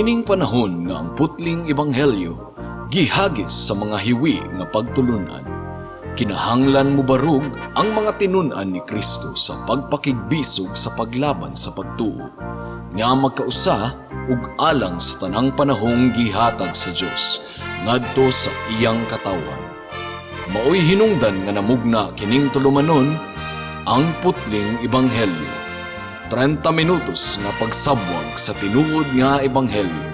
Niining panahon nga ang putling ebanghelyo gihagis sa mga hiwi nga pagtulunan. Kinahanglan mo barug ang mga tinunan ni Kristo sa pagpakigbisog sa paglaban sa pagtuo, nga magkausa ug alang sa tanang panahong gihatag sa Dios ngadto sa iyang katawan. Maoy hinungdan nga namugna kining tulumanon ang putling ebanghelyo. 30 minutos nga pagsabwag sa tinuod nga ebanghelyo.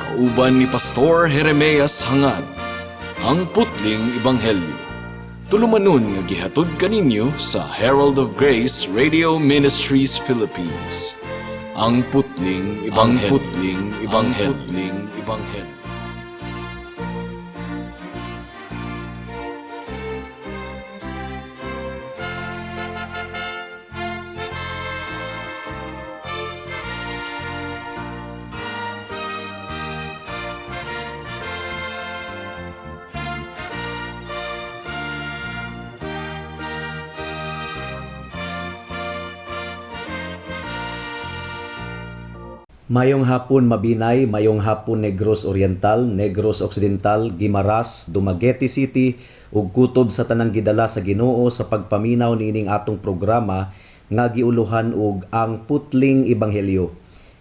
Kauban ni Pastor Jeremias Hangad, ang putling ebanghelyo. Tulumanon nga gihatod kaninyo sa Herald of Grace Radio Ministries Philippines. Ang putling ebanghelyo. Mayong hapon Mabinay, mayong hapon Negros Oriental, Negros Occidental, Guimaras, Dumaguete City ug kutob sa tanang gidala sa Ginoo sa pagpaminaw niining atong programa nga giuluhan og ang putling ebanghelyo.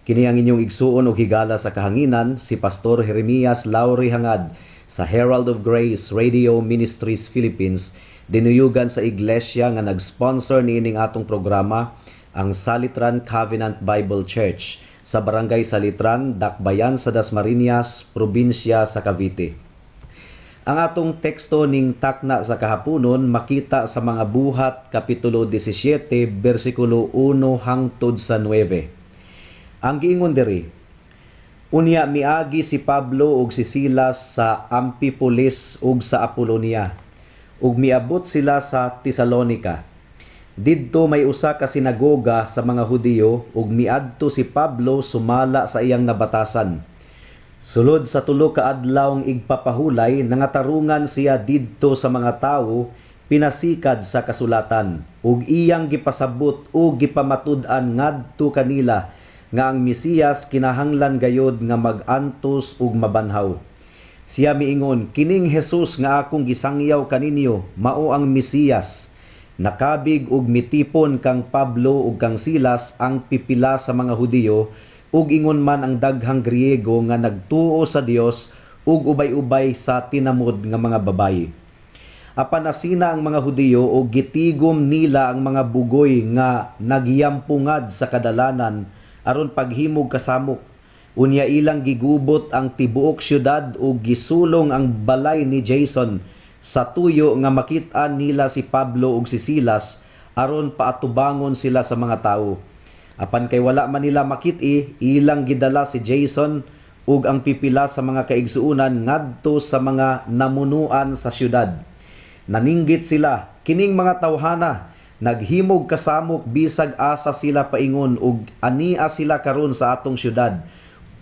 Kini ang inyong igsuon og higala sa kahanginan si Pastor Jeremias Lauri Hangad sa Herald of Grace Radio Ministries Philippines, dinuyugan sa iglesia nga nag-sponsor niining atong programa, ang Salitran Covenant Bible Church sa Barangay Salitran, Dakbayan sa Dasmariñas, Probinsya sa Cavite. Ang atong teksto ning takna sa kahaponon makita sa mga buhat kapitulo 17 bersikulo 1 hangtod sa 9. Ang giingon diri: Unya miagi si Pablo ug si Silas sa Amphipolis ug sa Apolonia, ug miabot sila sa Tesalonica. Didto may usa ka sinagoga sa mga Hudiyo ug miadto si Pablo sumala sa iyang nabatasan. Sulod sa tulo ka adlawng igpapahulay, nangatarungan siya didto sa mga tawo pinasikad sa kasulatan ug iyang gipasabot ug gipamatud-an ngadto kanila nga ang Mesiyas kinahanglan gayod nga mag-antos ug mabanhaw. Siya miingon, kining Jesus nga akong gisangyaw kaninyo mao ang Mesiyas. Nakabig ug mitipon kang Pablo ug kang Silas ang pipila sa mga Hudiyo ug ingon man ang daghang Griego nga nagtuo sa Dios ug ubay-ubay sa tinamod nga mga babayi. Apan nasina ang mga Hudiyo ug gitigom nila ang mga bugoy nga nagyampungad sa kadalanan aron paghimog kasamok. Unya ilang gigubot ang tibuok syudad ug gisulong ang balay ni Jason sa tuyo nga makit-an nila si Pablo ug si Silas aron paatubangon sila sa mga tawo. Apan kay wala man nila makit-i, ilang gidala si Jason ug ang pipila sa mga kaigsuunan ngadto sa mga namunuan sa syudad. Naninggit sila, kining mga tawhana naghimog kasamok bisag asa sila paingon ug ania sila karon sa atong syudad.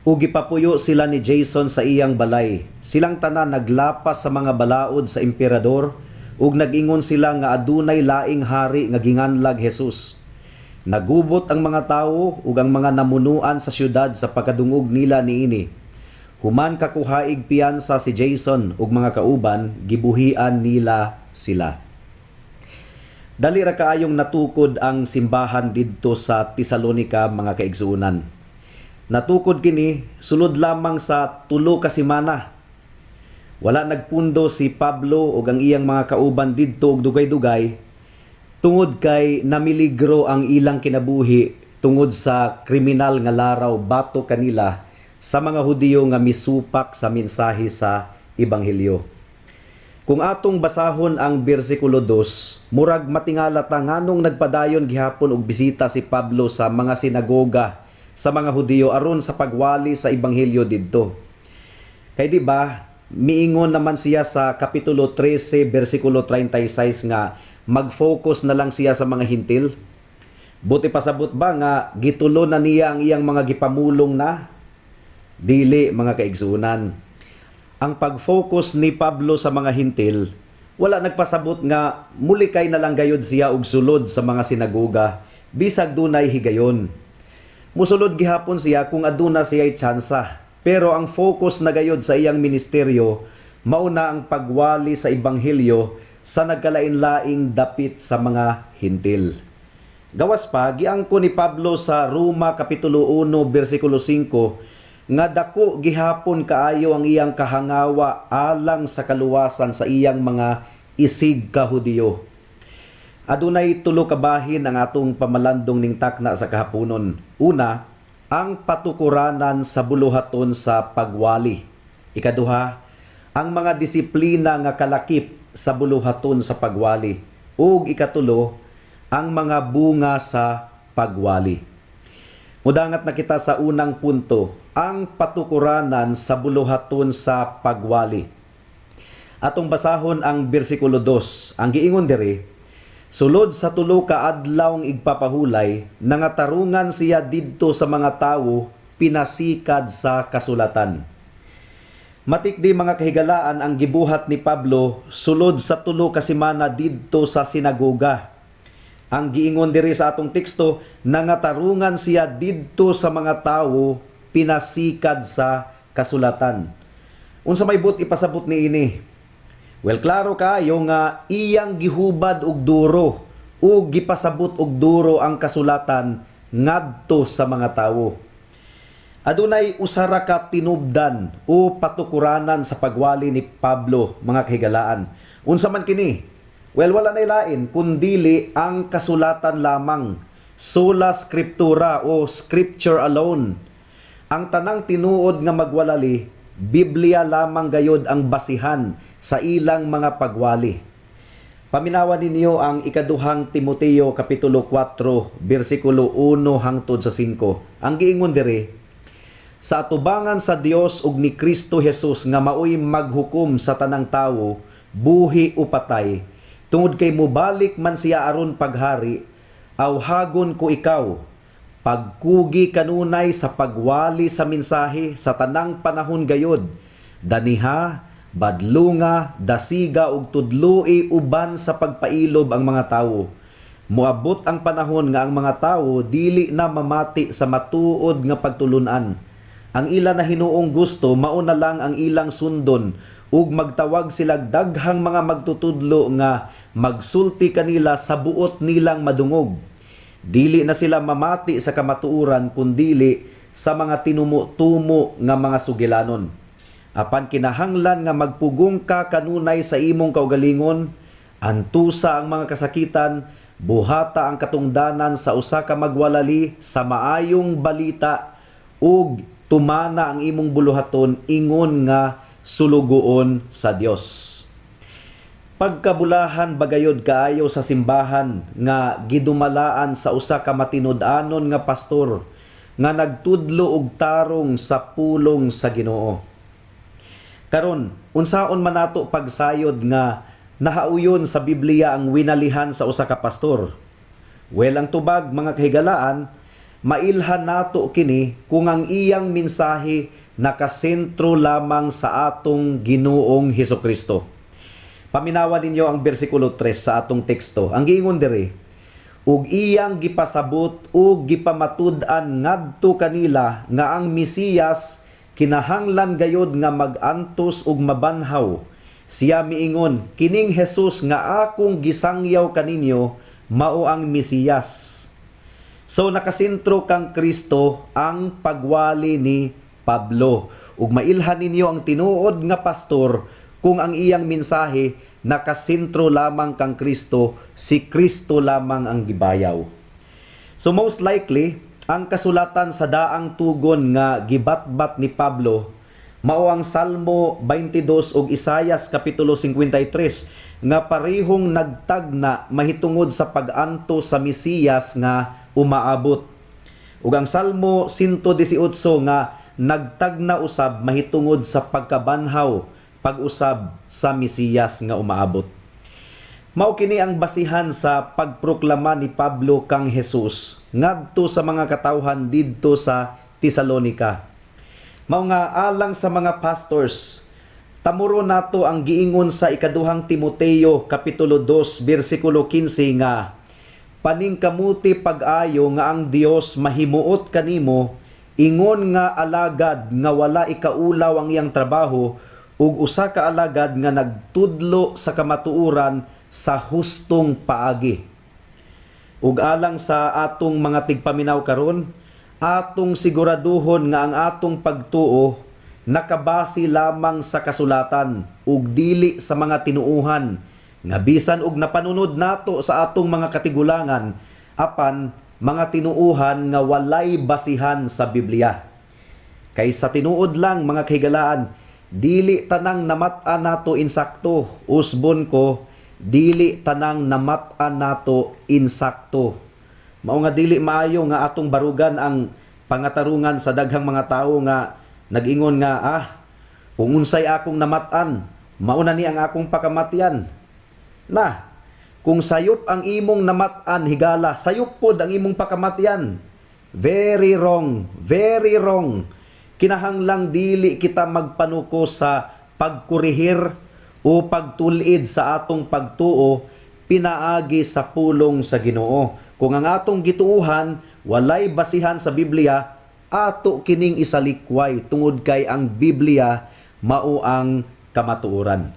Ug gipapuyo sila ni Jason sa iyang balay. Silang tanan naglapas sa mga balaod sa emperador ug nag-ingon sila nga adunay laing hari nga ginganlag Jesus. Nagubot ang mga tawo ug ang mga namunuan sa syudad sa pagkadungog nila niini. Human kakuhaig piyansa si Jason ug mga kauban, gibuhian nila sila. Dali ra kaayong natukod ang simbahan didto sa Tesalonica, mga kaigsuunan. Natukod kini sulod lamang sa 3 ka semana. Wala nagpundo si Pablo ug ang iyang mga kauban didto og dugay-dugay tungod kay namiligro ang ilang kinabuhi tungod sa kriminal nga laraw bato kanila sa mga Hudiyo nga misupak sa mensahe sa ebanghelyo. Kung atong basahon ang bersikulo 2, murag matingala ta nganong nagpadayon gihapon og bisita si Pablo sa mga sinagoga sa mga Hudiyo aron sa pagwali sa ebanghelyo didto. Kay di ba miingon naman siya sa kapitulo 13 bersikulo 36 nga mag-focus na lang siya sa mga hintil. Buti pasabot ba nga gitulo na niya ang iyang mga gipamulong na? Dili, mga kaigsunan. Ang pag-focus ni Pablo sa mga hintil, wala nagpasabot nga mulikay na lang gayod siya og sulod sa mga sinagoga bisag dunay higayon. Musulod gihapon siya kung aduna siya'y tsansa. pero ang focus na gayod sa iyang ministeryo mauna ang pagwali sa ebanghelyo sa nagkalain-laing dapit sa mga hintil. Gawas pa, giangko ni Pablo sa Roma Kapitulo 1, versikulo 5, nga dako gihapon kaayo ang iyang kahangawa alang sa kaluwasan sa iyang mga isig ka Hudiyo. Adunay tulo ka bahin ang atong pamalandong ning takna sa kahaponon. Una, ang patukuranan sa buluhaton sa pagwali. Ikaduha, ang mga disiplina nga kalakip sa buluhaton sa pagwali. Ug ikatulo, ang mga bunga sa pagwali. Mudangat na kita sa unang punto, ang patukuranan sa buluhaton sa pagwali. Atong basahon ang bersikulo 2. Ang giingon diri, sulod sa tulo ka adlawng igpapahulay, nangatarungan siya didto sa mga tawo, pinasikad sa kasulatan. Matikdi mga kahigalaan ang gibuhat ni Pablo sulod sa tulo ka semana didto sa sinagoga. Ang giingon diri sa atong teksto, nangatarungan siya didto sa mga tawo, pinasikad sa kasulatan. Unsa may but ipasabot ni ini? Well, klaro kayo nga iyang gihubad og duro o gipasabot og duro ang kasulatan ngadto sa mga tawo. Adunay usara ka tinubdan o patukuranan sa pagwali ni Pablo, mga kahigalaan. Unsa man kini? Well, wala na ilain kundili ang kasulatan lamang, sola scriptura o scripture alone. Ang tanang tinuod nga magwalali, Biblia lamang gayod ang basihan sa ilang mga pagwali. Paminawan ninyo ang ikaduhang Timoteo Kapitulo 4, versikulo 1 hangtod sa 5. Ang giingon diri, sa atubangan sa Dios ug ni Kristo Jesus nga maoy maghukom sa tanang tawo, buhi o patay, tungod kay mubalik man siya aron paghari, awhagon ko ikaw, pagkugi kanunay sa pagwali sa mensahe sa tanang panahon gayod, daniha, badlunga, dasiga ug tudloi uban sa pagpailob ang mga tawo. Moabot ang panahon nga ang mga tawo dili na mamati sa matuod nga pagtulunan. Ang ila na hinuong gusto mauna lang ang ilang sundon ug magtawag sila daghang mga magtutudlo nga magsulti kanila sa buot nilang madungog. Dili na sila mamati sa kamatuoran kundili sa mga tinumo-tumo nga mga sugilanon. Apan kinahanglan nga magpugong ka kanunay sa imong kaugalingon, antusa ang mga kasakitan, buhata ang katungdanan sa usa ka magwalali sa maayong balita ug tumana ang imong buluhaton ingon nga sulugoon sa Dios. Pagkabulahan bagayod kaayo sa simbahan nga gidumalaan sa usa ka matinud-anon nga pastor nga nagtudlo og tarong sa pulong sa Ginoo. Karon, unsaon man nato pagsayod nga nahauyon sa Biblia ang winalihan sa usa ka pastor? Well, ang tubag mga kahigalaan, mailhan nato kini kung ang iyang mensahe nakasentro lamang sa atong Ginoong Hesukristo. Paminawan ninyo ang bersikulo 3 sa atong teksto. Ang giingon diri, ug iyang gipasabot ug gipamatud-an ngadto kanila nga ang Mesiyas kinahanglan gayod nga mag-antos ug mabanhaw. Siya miingon, kining Jesus nga akong gisangyaw kaninyo mao ang Mesiyas. So nakasentro kang Kristo ang pagwali ni Pablo. Ug mailhan ninyo ang tinuod nga pastor kung ang iyang mensahe nakasentro lamang kang Kristo, si Kristo lamang ang gibayaw. So most likely, ang kasulatan sa daang tugon nga gibatbat ni Pablo mao ang Salmo 22 ug Isaias Kapitulo 53 nga parehong nagtagna mahitungod sa pag-anto sa Mesiyas nga umaabot. Ug ang Salmo 118 nga nagtagna usab mahitungod sa pagkabanhaw pag-usab sa Mesiyas nga umaabot. Mao kini ang basihan sa pagproklama ni Pablo kang Jesus ngadto sa mga katawhan didto sa Tesalonica. Mao nga alang sa mga pastors, tamuro nato ang giingon sa ikaduhang Timoteo Kapitulo 2 versikulo 15 nga paningkamuti pag-ayo nga ang Dios mahimuot kanimo ingon nga alagad nga wala ikaulaw ang iyang trabaho ug usa ka alagad nga nagtudlo sa kamatuoran sa hustong paagi. Ug alang sa atong mga tigpaminaw karon, atong siguraduhon nga ang atong pagtuo nakabase lamang sa kasulatan ug dili sa mga tinuuhan nga bisan og napanunod nato sa atong mga katigulangan apan mga tinuuhan nga walay basihan sa Biblia. Kay sa tinuod lang mga kahigalaan, dili tanang namat-an nato insakto, usbon ko, dili tanang namat-an nato insakto. Mao nga dili maayo nga atong barugan ang pangatarungan sa daghang mga tawo nga nag-ingon nga kung unsay akong namat-an, mauna ni ang akong pakamatyan. Kung sayop ang imong namat-an higala, sayop pod ang imong pakamatyan. Very wrong, very wrong. Kinahanglang dili kita magpanuko sa pagkurihir o pagtulid sa atong pagtuo pinaagi sa pulong sa Ginoo. Kung ang atong gituuhan walay basihan sa Biblia, ato kining isalikway tungod kay ang Biblia mao ang kamatuoran.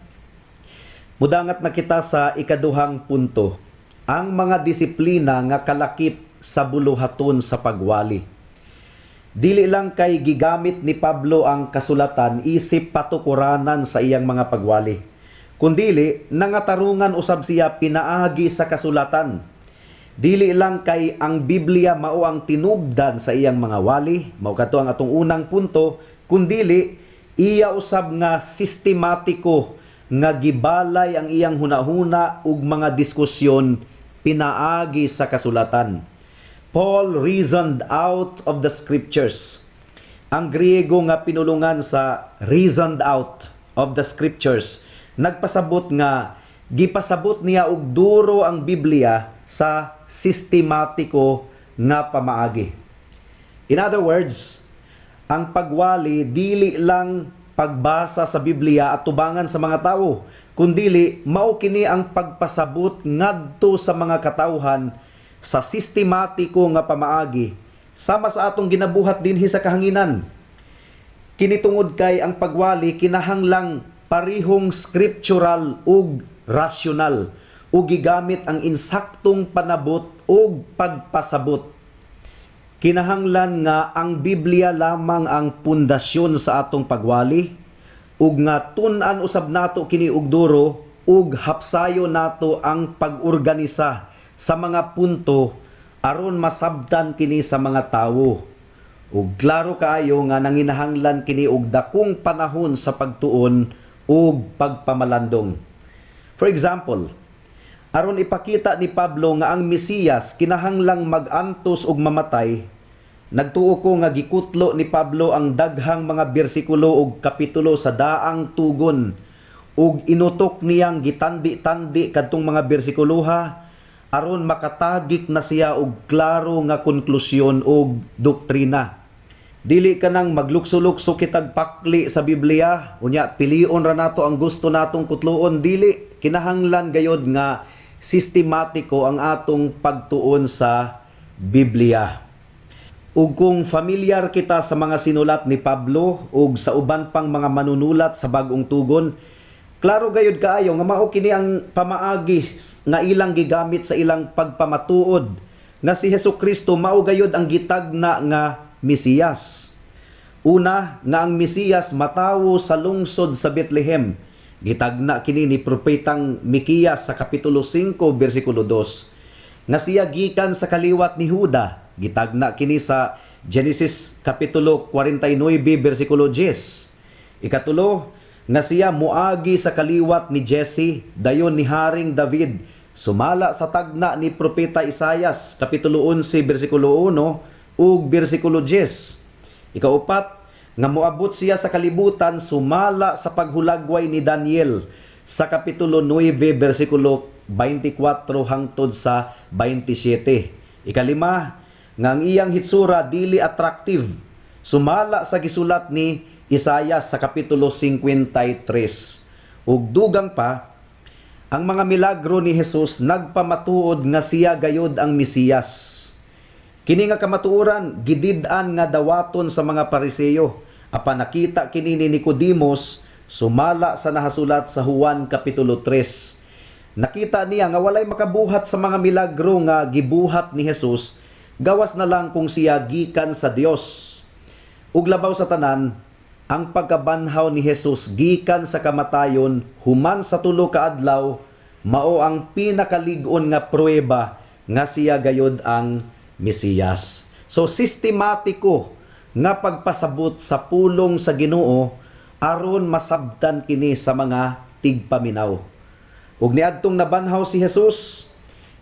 Mudangat na kita sa ikaduhang punto, ang mga disiplina nga kalakip sa buluhaton sa pagwali. Dili lang kay gigamit ni Pablo ang kasulatan isip patukuranan sa iyang mga pagwali, kundili nangatarungan usab siya pinaagi sa kasulatan. Dili lang kay ang Biblia mao ang tinubdan sa iyang mga wali, mao kadto ang atong unang punto, kundili iya usab nga sistematiko nga gibalay ang iyang hunahuna ug mga diskusyon pinaagi sa kasulatan. Paul reasoned out of the scriptures. Ang Griego nga pinulungan sa reasoned out of the scriptures, nagpasabot nga gipasabot niya og duro ang Biblia sa sistematiko nga pamaagi. In other words, ang pagwali dili lang pagbasa sa Biblia at tubangan sa mga tao, kundili mao kini ang pagpasabot ngadto sa mga katawhan sa sistematiko nga pamaagi sama sa atong ginabuhat dinhi sa kahanginan. Kini tungod kay ang pagwali kinahanglang parihong scriptural ug rasyonal ug gigamit ang insaktong panabot ug pagpasabot. Kinahanglan nga ang Biblia lamang ang pundasyon sa atong pagwali ug nga tun-an usab nato kini og duro ug hapsayo nato ang pag-organisa sa mga punto aron masabtan kini sa mga tawo. Ug klaro kaayo nga nanginahanglan kini og dakong panahon sa pagtuon ug pagpamalandong. For example, aron ipakita ni Pablo nga ang Mesiyas kinahanglang mag-antos ug mamatay, nagtuo ko nga gikutlo ni Pablo ang daghang mga bersikulo ug kapitulo sa daang tugon ug inutok niyang gitandi-tandi kadtong mga bersikuluha aron makatagik na siya og klaro nga konklusyon ug doktrina. Dili ka nang maglukso-lukso kitag pakli sa Biblia, unya pilion ra nato ang gusto natong kutloon, dili. Kinahanglan gayod nga sistematiko ang atong pagtuon sa Biblia. Ug kung familiar kita sa mga sinulat ni Pablo ug sa uban pang mga manunulat sa Bag-ong Tugon, klaro gayud kaayo nga mao kini ang pamaagi nga ilang gigamit sa ilang pagpamatuod nga si Hesukristo mao gayud ang gitagna nga Mesiyas. Una, nga ang Mesiyas matawo sa lungsod sa Bethlehem. Gitagna kini ni propetang Mikias sa kapitulo 5 bersikulo 2. Nga siya gikan sa kaliwat ni Juda. Gitagna kini sa Genesis kapitulo 49 bersikulo 10. Ikatulo, nga siya muagi sa kaliwat ni Jesse, dayon ni Haring David. Sumala sa tagna ni propeta Isaias kapitulo 11 bersikulo 1 ug bersikulo 10. Ikaupat, nga moabot siya sa kalibutan sumala sa paghulagway ni Daniel sa kapitulo 9 bersikulo 24 hangtod sa 27. Ikalima, nga ang iyang hitsura dili attractive sumala sa gisulat ni Isaias sa kapitulo 53. Ug dugang pa, ang mga milagro ni Jesus nagpamatuod nga siya gayod ang Mesiyas. Kini nga kamatuoran gidid-an nga dawaton sa mga Pariseyo. Apan nakita kini ni Nicodemos sumala sa nahasulat sa Juan kapitulo 3. Nakita niya nga walay makabuhat sa mga milagro nga gibuhat ni Jesus, gawas na lang kung siya gikan sa Dios. Ug labaw sa tanan, ang pagkabanhaw ni Jesus gikan sa kamatayon human sa tulo ka adlaw mao ang pinakalig-on nga pruweba nga siya gayod ang Mesiyas. So sistematiko nga pagpasabot sa pulong sa Ginoo aron masabtan kini sa mga tigpaminaw. Ug niadtong nabanhaw si Jesus,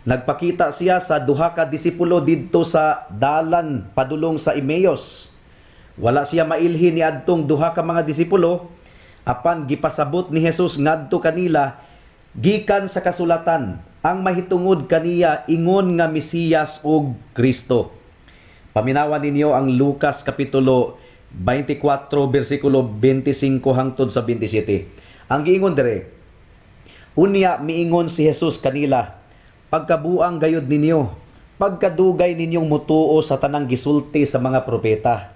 nagpakita siya sa duha ka disipulo didto sa dalan padulong sa Emmaus. Wala siya mailhi ni adtong duha ka mga disipulo, apan gipasabot ni Jesus ngadto kanila gikan sa kasulatan ang mahitungod kaniya ingon nga Mesiyas ug Kristo. Paminawan ninyo ang Lucas kapitulo 24 bersikulo 25 hangtod sa 27. Ang giingon dire, unya miingon si Jesus kanila, pagkabuang gayod ninyo, pagkadugay ninyong mutuo sa tanang gisulti sa mga propeta.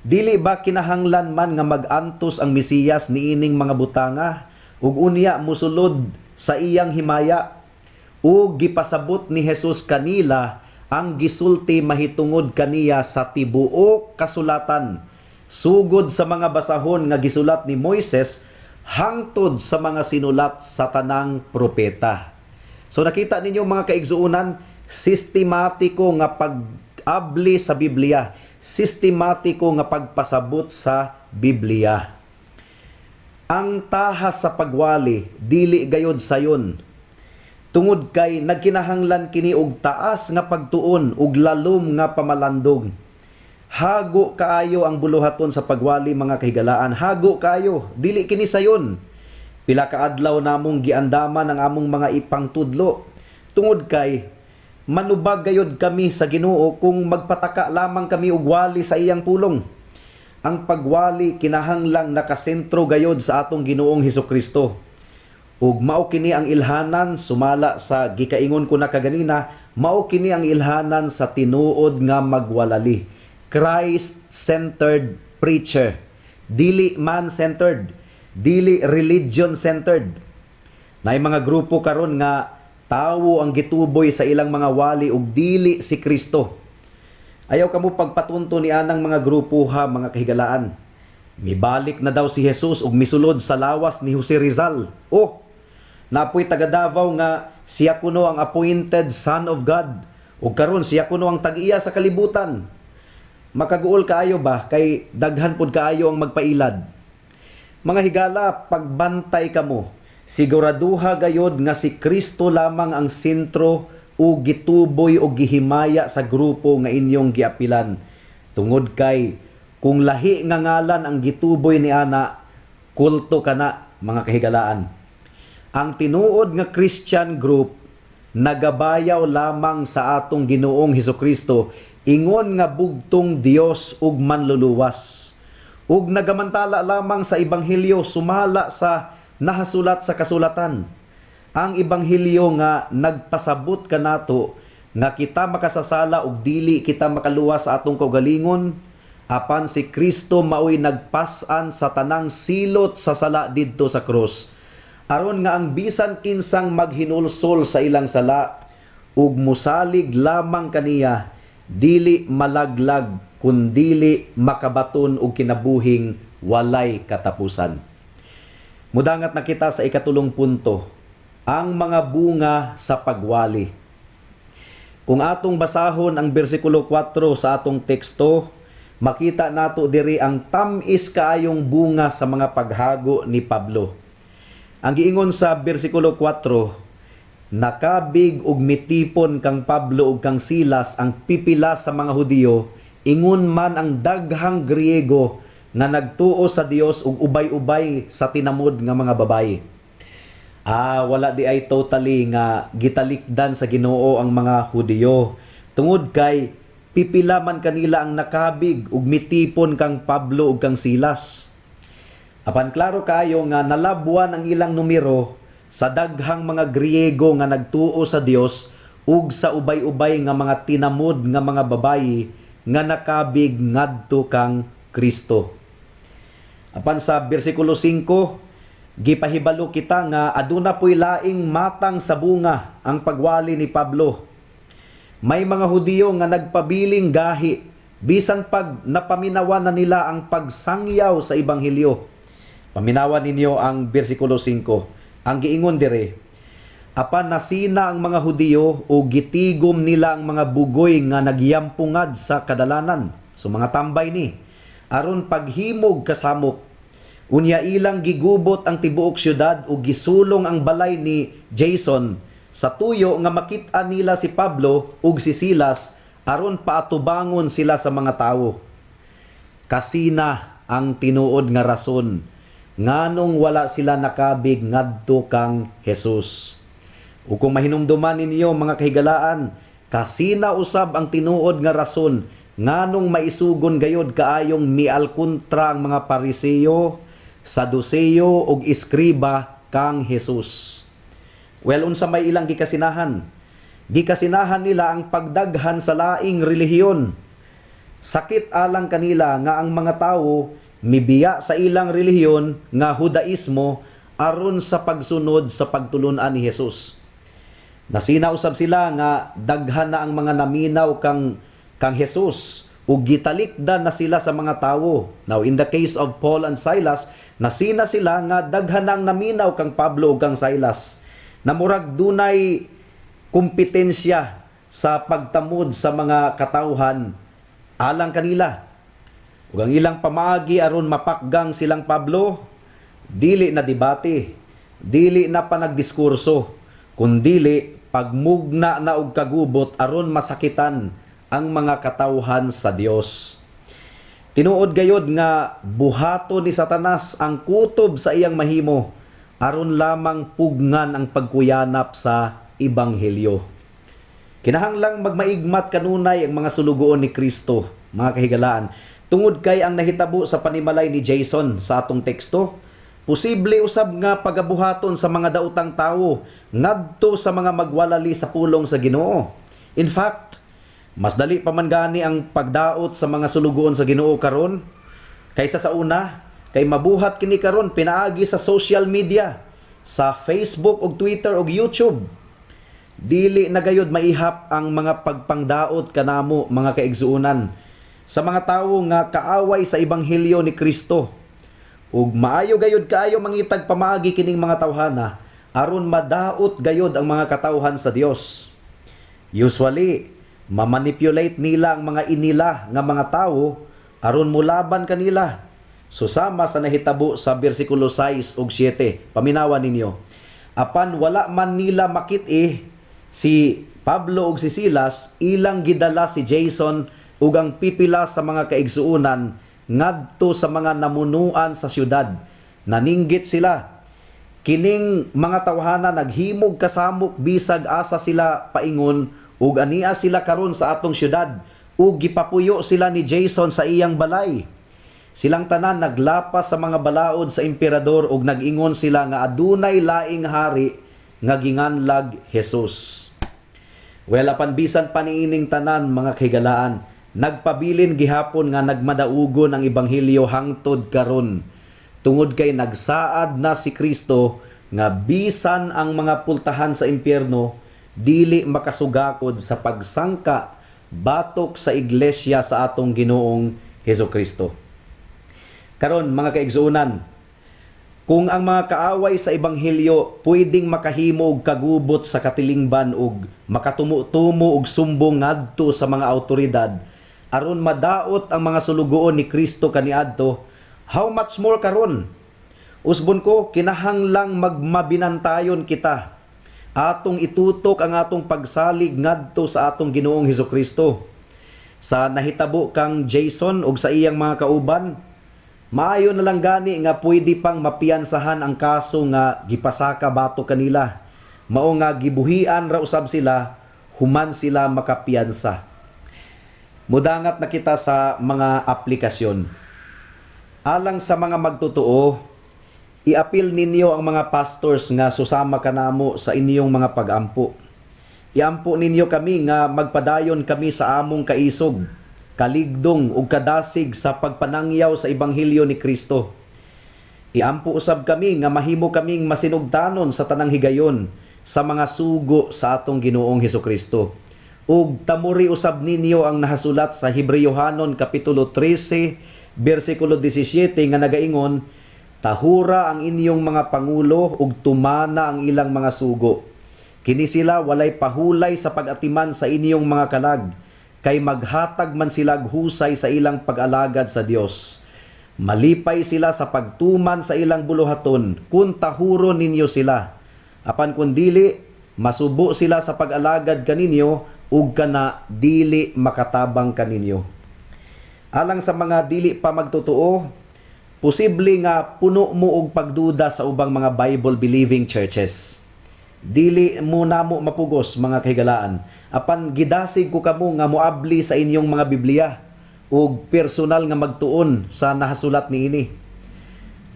Dili ba kinahanglan man nga mag-antos ang Mesiyas niining mga butanga, ug unya musulod sa iyang himaya? Ug gipasabot ni Jesus kanila ang gisulti mahitungod kaniya sa tibuok kasulatan, sugod sa mga basahon nga gisulat ni Moises hangtod sa mga sinulat sa tanang propeta. So nakita ninyo mga kaigsuunan, sistematiko nga pag-abli sa Biblia, sistematiko nga pagpasabot sa Biblia. Ang tahas sa pagwali dili gayod sayon, tungod kay nagkinahanglan kini og taas nga pagtuon ug lalom nga pamalandong. Hago kaayo ang buluhaton sa pagwali mga kahigalaan, hago kaayo, dili kini sayon. Pila ka adlaw namong giandaman ang among mga ipangtudlo, tungod kay manubag gayod kami sa Ginoo kung magpataka lamang kami og wali sa iyang pulong. Ang pagwali kinahanglang nakasentro gayod sa atong Ginoong Hesukristo. Ug mao kini ang ilhanan sumala sa gikaingon ko na kaganina, mao kini ang ilhanan sa tinuod nga magwalali. Christ-centered preacher, dili man-centered, dili religion-centered. Naay mga grupo karon nga tawo ang gituboy sa ilang mga wali ug dili si Kristo. Ayaw kamo pagpatunto ni anang mga grupo ha mga kahigalaan. Mibalik na daw si Jesus ug misulod sa lawas ni Jose Rizal. Oh, napoy taga Davao nga siya kuno ang appointed son of God. Ug karon siya kuno ang tag-iya sa kalibutan. Makaguol kaayo ba kay daghan pud kaayo ang magpailad. Mga higala, pagbantay kamo, siguraduha gayod nga si Kristo lamang ang sentro o gituboy o gihimaya sa grupo nga inyong giapilan. Tungod kay kung lahi nga ngalan ang gituboy ni ana, kulto kana mga kahigalaan. Ang tinuod nga Christian group nagabayaw lamang sa atong Ginoong Hesukristo, ingon nga bugtong Dios ug manluluwas. Ug nagamantala lamang sa ebanghelyo sumala sa nahasulat sa kasulatan. Ang ebanghelyo nga nagpasabot kanato nga kita makasasala ug dili kita makaluwas sa atong kaugalingon, apan si Kristo maoy nagpas-an sa tanang silot sa sala didto sa krus. Aron nga ang bisan kinsang maghinulsol sa ilang sala ug musalig lamang kaniya, dili malaglag kundili makabaton og kinabuhing walay katapusan. Mudangat na kita sa ikatulong punto, ang mga bunga sa pagwali. Kung atong basahon ang bersikulo 4 sa atong teksto, makita nato diri ang tamis kaayong bunga sa mga paghago ni Pablo. Ang giingon sa bersikulo 4, nakabig ug mitipon kang Pablo ug kang Silas ang pipila sa mga Hudiyo, ingon man ang daghang Griego nga nagtuo sa Dios ug ubay-ubay sa tinamod nga mga babayi. Wala di ay totally nga gitalikdan sa Ginoo ang mga Hudiyo. Tungod kay pipila man kanila ang nakabig ug mitipon kang Pablo ug kang Silas. Apan klaro kayo nga nalabuan ang ilang numero sa daghang mga Griego nga nagtuo sa Dios ug sa ubay-ubay nga mga tinamod nga mga babayi nga nakabig ngadto kang Kristo. Apan sa bersikulo 5, gipahibalo kita nga aduna po'y laing matang sa bunga ang pagwali ni Pablo. May mga Hudiyo nga nagpabiling gahi bisan pag napaminawan na nila ang pagsangyaw sa Ebanghelyo. Paminawan ninyo ang bersikulo 5. Ang giingon dire, apan nasina ang mga Hudiyo o gitigom nila ang mga bugoy nga nagyampungad sa kadalanan. So mga tambay ni, aron paghimog kasamok. Unya ilang gigubot ang tibuok syudad o gisulong ang balay ni Jason sa tuyo nga makita nila si Pablo ug si Silas aron paatubangon sila sa mga tawo. Kasina ang tinuod nga rason nganong wala sila nakabig ngadto kang Jesus. O kung mahinumduman ninyo mga kahigalaan, kasina usab ang tinuod nga rason nganong maisugon gayod kaayong mialkontra ang mga Pariseo, Saduceo ug Iskriba kang Jesus. Well, unsa may ilang gikasinahan? Gikasinahan nila ang pagdaghan sa laing relihiyon. Sakit alang kanila nga ang mga tawo mibiya sa ilang relihiyon nga Judaismo aron sa pagsunod sa pagtulunan ni Jesus. Nasina usab sila nga daghan na ang mga naminaw kang Jesus ug gitalikdan na sila sa mga tawo. Now in the case of Paul and Silas, nasina sila nga daghan na ang naminaw kang Pablo ug kang Silas. Na murag dunay kompetensya sa pagtamod sa mga katawhan alang kanila. Ug ang ilang pamaagi aron mapakgang silang Pablo, dili na debate, dili na panagdiskurso, kundili pagmugna na og kagubot aron masakitan ang mga katawhan sa Dios. Tinuod gayod nga buhato ni Satanas ang kutob sa iyang mahimo aron lamang pugngan ang pagkuyanap sa Ebanghelyo. Kinahanglang magmaigmat kanunay ang mga sulugoon ni Kristo, mga kahigalaan. Tungod kay ang nahitabo sa panimalay ni Jason sa atong teksto, posible usab nga pagabuhaton sa mga daotang tawo ngadto sa mga magwalali sa pulong sa Ginoo. In fact, mas dali pa man gani ang pagdaot sa mga sulugoon sa Ginoo karon kaysa sa una, kay mabuhat kini karon pinaagi sa social media, sa Facebook ug Twitter ug YouTube. Dili na gayud maihap ang mga pagpangdaot kanamo mga kaigsuonan sa mga tawo nga kaaway sa Ebanghelyo ni Kristo. Ug maayo gayud kaayo mangitag pamaagi kining mga tawhana aron madaot gayud ang mga katawhan sa Dios. Usually, mamanipulate nila ang mga inila nga mga tawo aron mulaban kanila. Susama sa nahitabo sa bersikulo 6 ug 7, paminawan ninyo. Apan wala man nila makit si Pablo ug si Silas, ilang gidala si Jason ug ang pipila sa mga kaigsuonan ngadto sa mga namunuan sa syudad. Naninggit sila. Kining mga tawhana naghimog kasamok bisag asa sila paingon ug ania sila karon sa atong syudad ug gipapuyo sila ni Jason sa iyang balay. Silang tanan naglapas sa mga balaod sa emperador ug nag-ingon sila nga adunay laing hari nga ginganlag Jesus. Well, apan bisan pa niining tanan mga kahigalaan, nagpabilin gihapon nga nagmadaugon ang Ebanghelyo hangtod karon. Tungod kay nagsaad na si Kristo nga bisan ang mga pultahan sa impyerno dili makasugakod sa pagsangka batok sa iglesia sa atong Ginoong Hesukristo. Karon mga kaigsuonan, kung ang mga kaaway sa Ebanghelyo pwedeng makahimo og kagubot sa katilingban ug makatumo-tumo og sumbong ngadto sa mga awtoridad aron madaot ang mga sulugoon ni Kristo kaniadto, how much more karon? Usbon ko, kinahanglang magmabinantayon kita. Atong itutok ang atong pagsalig ngadto sa atong Ginoong Hesukristo. Sa nahitabo kang Jason ug sa iyang mga kauban, maayo na lang gani nga pwede pang mapiyansahan ang kaso nga gipasaka bato kanila. Mao nga gibuhian ra usab sila human sila makapiyansa. Mudangat na kita sa mga aplikasyon. Alang sa mga magtotoo, iapil ninyo ang mga pastors nga susama kanamo sa inyong mga pagampo. Iampo ninyo kami nga magpadayon kami sa among kaisog, kaligdong ug kadasig sa pagpanangyaw sa ebanghelyo ni Kristo. Iampo usab kami nga mahimo kaming masinugdanon sa tanang higayon sa mga sugo sa atong Ginoong Hesukristo. Ug tamuri usab ninyo ang nahasulat sa Hebreyohanon kapitulo 13 bersikulo 17 nga nagaingon, tahura ang inyong mga pangulo ug tumana ang ilang mga sugo. Kini sila walay pahulay sa pag-atiman sa inyong mga kalag, kay maghatag man sila og husay sa ilang pag-alagad sa Dios. Malipay sila sa pagtuman sa ilang buluhaton kun tahuro ninyo sila. Apan kun dili, masubo sila sa pag-alagad kaninyo ug kana dili makatabang kaninyo. Alang sa mga dili pa magtotoo, posible nga puno mo og pagduda sa ubang mga Bible-believing churches. Dili mo namo mapugos mga kahigalaan. Apan gidasig ko kamo nga moabli sa inyong mga Biblia ug personal nga magtuon sa nahasulat niini.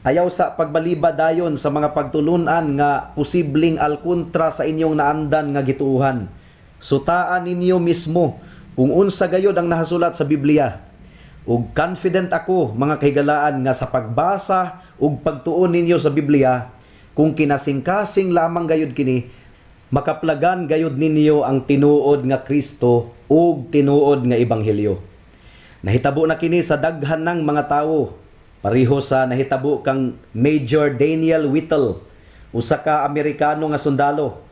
Ayaw sa pagbalibad dayon sa mga pagtulunan nga posibleng alkontra sa inyong naandan nga gituuhan. Sutaan ninyo mismo kung unsa gayod ang nahasulat sa Biblia. Ug confident ako mga kahigalaan nga sa pagbasa ug pagtuon ninyo sa Biblia, kung kinasing-kasing lamang gayud kini, makaplagan gayud ninyo ang tinuod nga Kristo ug tinuod nga ebanghelyo. Nahitabo na kini sa daghan ng mga tawo, pareho sa nahitabo kang Major Daniel Whittle, usa ka Amerikano nga sundalo.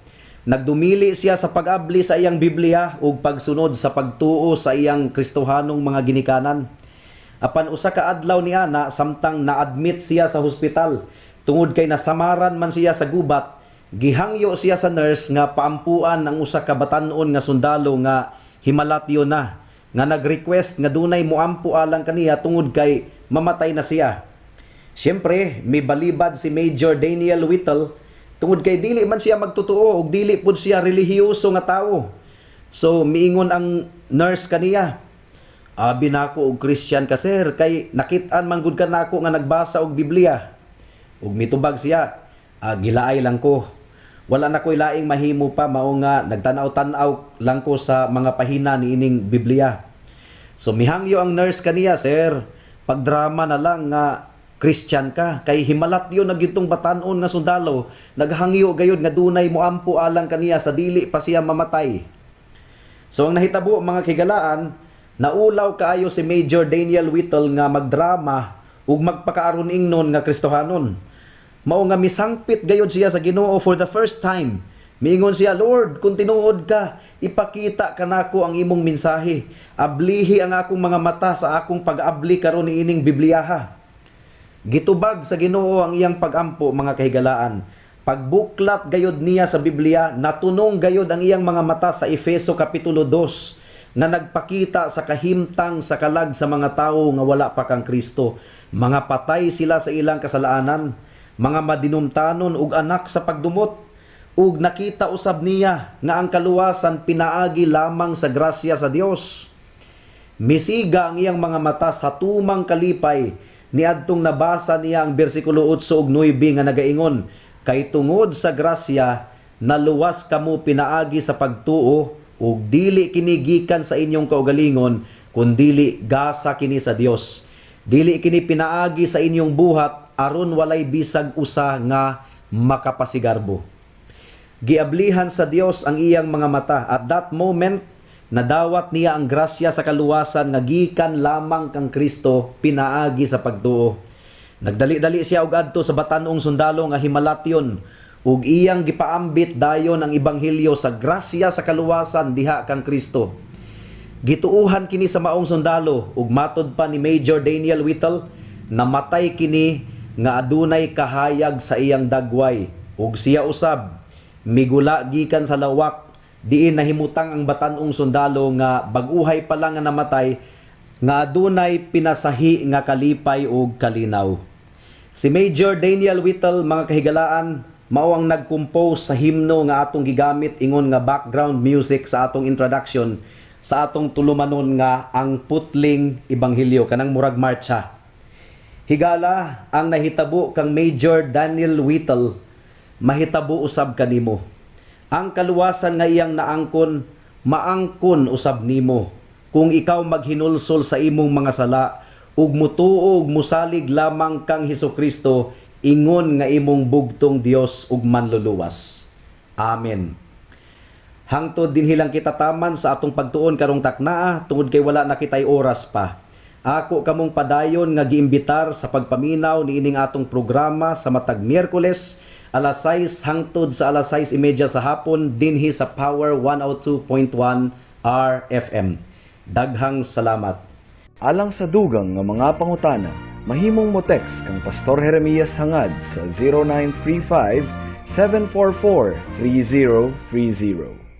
Nagdumili siya sa pag-abli sa iyang Biblia ug pagsunod sa pagtuo sa iyang Kristohanong mga ginikanan. Apan usa ka adlaw niana samtang na-admit siya sa hospital tungod kay nasamaran man siya sa gubat, gihangyo siya sa nurse nga paampuan ang usa ka batan-on nga sundalo nga himalatyo na, nga nag-request nga dunay moampo alang kaniya tungod kay mamatay na siya. Siyempre, may balibad si Major Daniel Whittle tungod kay dili man siya magtotoo ug dili pud siya relihiyoso nga tawo. So miingon ang nurse kaniya, abi nako og Christian ka sir, kay nakit-an man gud ka nako nga nagbasa og Biblia. Ug mitubag siya, gilaay lang ko. Wala na ko'y laing mahimo pa, mao nga nagtanaw-tanaw lang ko sa mga pahina ni ining Biblia. So mihangyo ang nurse kaniya, sir, pagdrama na lang nga Christian ka, kay himalatyo na gitong batanon nga sundalo, naghangyo gayud nga dunay moampo alang kaniya sa dili pa siya mamatay. So ang nahitabo mga kigalaan, naulaw kaayo si Major Daniel Whittle nga magdrama ug magpakaaron ingnon nga Kristohanon. Mao nga misangpit gayud siya sa Ginoo for the first time. Miingon siya, Lord, kung tinuod ka, ipakita kanako ang imong mensahe. Ablihi ang akong mga mata sa akong pag-abli karon niining Bibliyaha. Gitubag sa Ginoo ang iyang pagampo mga kahigalaan. Pagbuklat gayod niya sa Biblia, natunong gayod ang iyang mga mata sa Efeso kapitulo 2 na nagpakita sa kahimtang sa kalag sa mga tawo nga wala pa kang Kristo. Mga patay sila sa ilang kasalaanan, mga madinumtanon ug anak sa pagdumot, ug nakita usab niya nga ang kaluwasan pinaagi lamang sa grasya sa Dios. Misiga ang iyang mga mata sa tumang kalipay niadtong nabasa niya ang bersikulo 8 ug 9 nga nagaingon, kay tungod sa grasya naluwas kamo pinaagi sa pagtuo ug dili kini gikan sa inyong kaugalingon kundili gasa kini sa Dios. Dili kini pinaagi sa inyong buhat aron walay bisag usa nga makapasigarbo. Giablihan sa Dios ang iyang mga mata. At that moment, nadawat niya ang grasya sa kaluwasan nga gikan lamang kang Kristo pinaagi sa pagtuo. Nagdali-dali siya og adto sa batanong sundalo nga himalatyon ug iyang gipaambit dayon ang ebanghelyo sa grasya sa kaluwasan diha kang Kristo. Gituuhan kini sa maong sundalo ug matod pa ni Major Daniel Whittle, namatay kini nga adunay kahayag sa iyang dagway ug siya usab migula gikan sa lawak diin nahimutang ang batanong sundalo nga bag-uhay pa lang nga namatay nga adunay pinasahi nga kalipay ug kalinaw. Si Major Daniel Whittle mga kahigalaan mao ang nag-compose sa himno nga atong gigamit ingon nga background music sa atong introduction sa atong tulumanon nga ang putling ebanghelyo kanang murag marcha. Higala ang nahitabo kang Major Daniel Whittle, mahitabo usab kanimo. Ang kaluwasan nga iyang naangkon, maangkon usab nimo. Kung ikaw maghinulsol sa imong mga sala, ug mutuog musalig lamang kang Hesukristo, ingon nga imong bugtong Dios ug manluluwas. Amen. Hangtod dinhi lang kita taman sa atong pagtuon karong taknaa tungod kay wala na kitay oras pa. Ako kamong padayon nga giimbitar sa pagpaminaw niining atong programa sa matag Miyerkules alas 6 hangtod sa alas 6:30 sa hapon dinhi sa Power 102.1 RFM. Daghang salamat. Alang sa dugang nga mga pangutana, mahimong mo text kang Pastor Jeremias hangad sa 0935 744 3030.